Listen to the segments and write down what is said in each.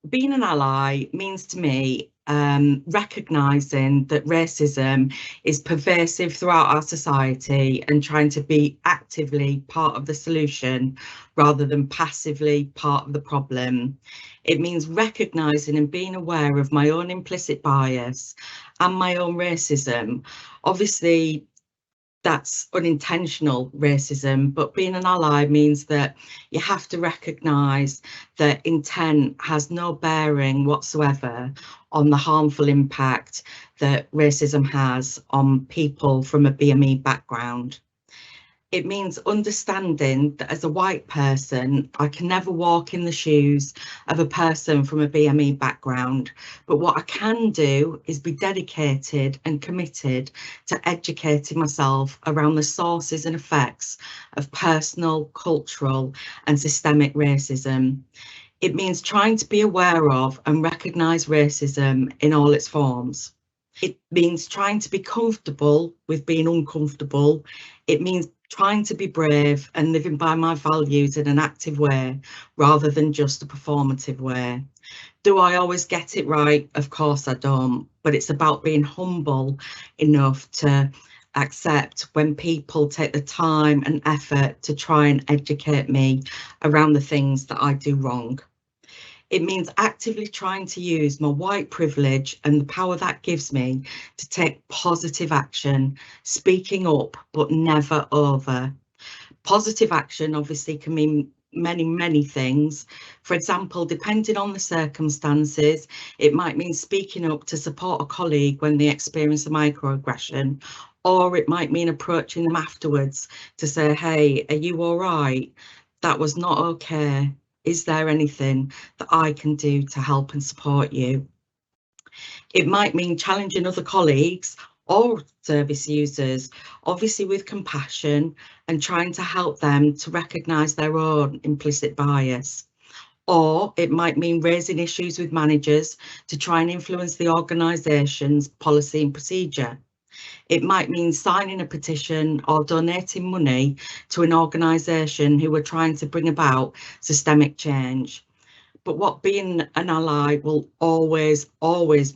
Being an ally means to me recognising that racism is pervasive throughout our society and trying to be actively part of the solution rather than passively part of the problem. It means recognising and being aware of my own implicit bias and my own racism. Obviously, that's unintentional racism, but being an ally means that you have to recognise that intent has no bearing whatsoever on the harmful impact that racism has on people from a BME background. It means understanding that as a white person, I can never walk in the shoes of a person from a BME background. But what I can do is be dedicated and committed to educating myself around the sources and effects of personal, cultural, and systemic racism. It means trying to be aware of and recognise racism in all its forms. It means trying to be comfortable with being uncomfortable. It means trying to be brave and living by my values in an active way rather than just a performative way. Do I always get it right? Of course I don't, but it's about being humble enough to accept when people take the time and effort to try and educate me around the things that I do wrong. It means actively trying to use my white privilege and the power that gives me to take positive action, speaking up, but never over. Positive action obviously can mean many things. For example, depending on the circumstances, it might mean speaking up to support a colleague when they experience a microaggression, or it might mean approaching them afterwards to say, hey, are you all right? That was not okay. Is there anything that I can do to help and support you? It might mean challenging other colleagues or service users, obviously with compassion and trying to help them to recognise their own implicit bias. Or it might mean raising issues with managers to try and influence the organisation's policy and procedure. It might mean signing a petition or donating money to an organisation who are trying to bring about systemic change. But what being an ally will always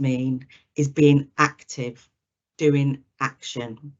mean is being active, doing action.